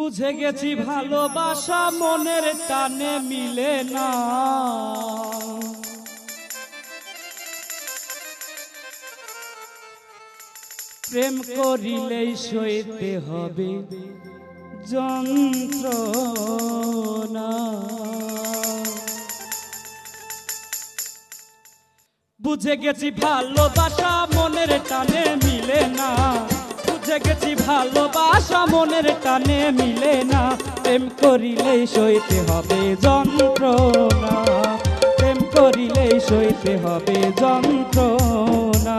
বুঝে গেছি ভালোবাসা মনের টানে মিলে না। প্রেম করিলেই সইতে হবে যন্ত্রণা। বুঝে গেছি ভালোবাসা মনের টানে মিলে না। বুঝে গেছি ভালোবাসা মনের টানে মিলে না। প্রেম করিলেই সইতে হবে যন্ত্রণা। প্রেম করিলেই সইতে হবে যন্ত্রণা।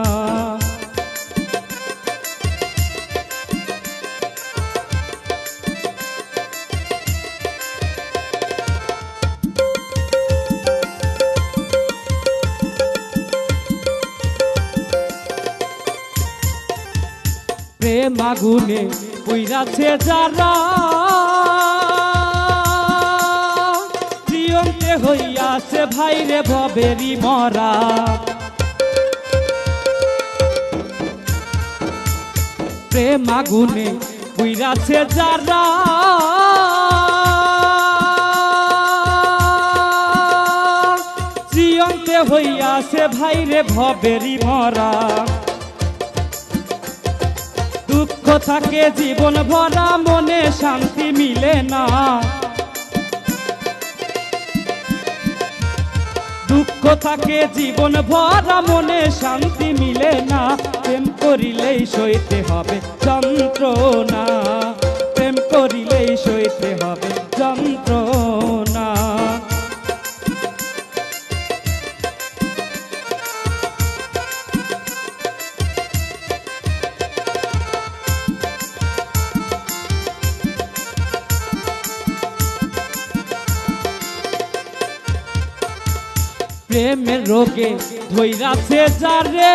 প্রেম আগুনে পুইরাছে যারা, জীবনতে হইয়াছে ভাইরে ভবেরি মরা। প্রেম আগুনে পুইরাছে যারা, জীবনতে হইয়াছে ভাইরে ভবেরি মরা। দুঃখ থাকে জীবন ভরা মনে শান্তি মিলে না। দুঃখ থাকে জীবন ভরা মনে শান্তি মিলে না। প্রেম করিলেই সইতে হবে যন্ত্রণা। প্রেম করিলেই সইতে হবে যন্ত্রণা। প্রেমের রোগে ধইরাছে যারে,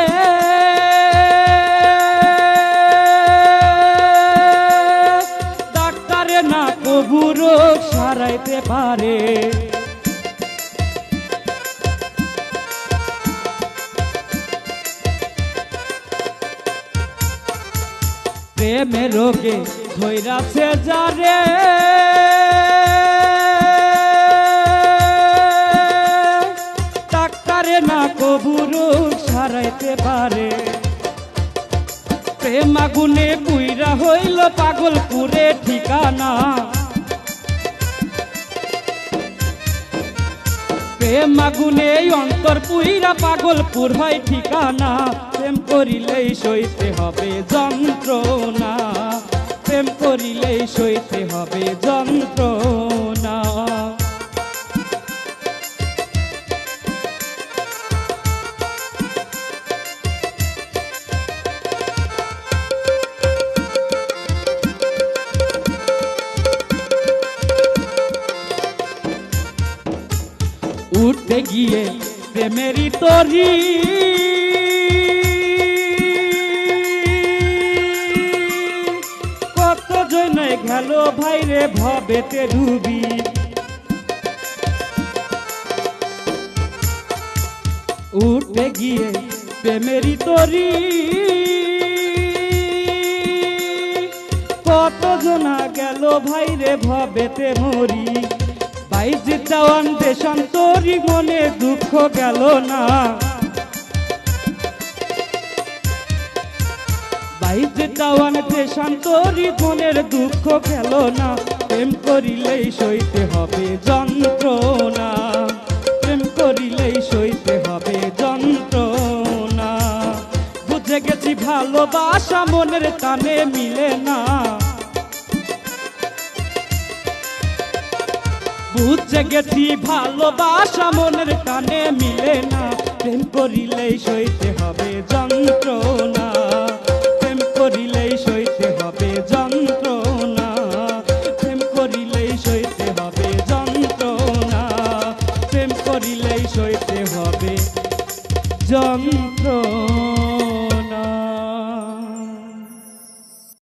ডাক্তারে না কবু রোগ সারাইতে পারে। প্রেমের রোগে ধইরাছে যারে, না কবু রোগ সারাইতে পারে। প্রেম আগুনে পুইরা হইল পাগলপুরে ঠিকানা। প্রেম আগুনে অন্তর পুইরা পাগলপুর হয় ঠিকানা। প্রেম করিলেই সইতে হবে যন্ত্রণা। প্রেম করিলেই সইতে হবে যন্ত্রণা। উঠতে গিয়ে প্রেমেরই তরি, কত জনে গেল ভাইরে ভবেতে ডুবি। উঠতে গিয়ে প্রেমেরই তরি, কত জনা গেল ভাইরে ভবেতে মরি। বাইজে চাওয়ান দেশান্তরি মনে দুঃখ গেল না। বাইজে চাওয়ান দেশান্তরি মনের দুঃখ গেল না। প্রেম করিলেই সইতে হবে যন্ত্রণা। প্রেম করিলেই সইতে হবে যন্ত্রণা। বুঝে গেছি ভালোবাসা মনের টানে মিলে না। বুঝে গেছি ভালোবাসা মনের টানে মিলে না। প্রেম করিলেই সইতে হবে যন্ত্রণা। প্রেম করিলে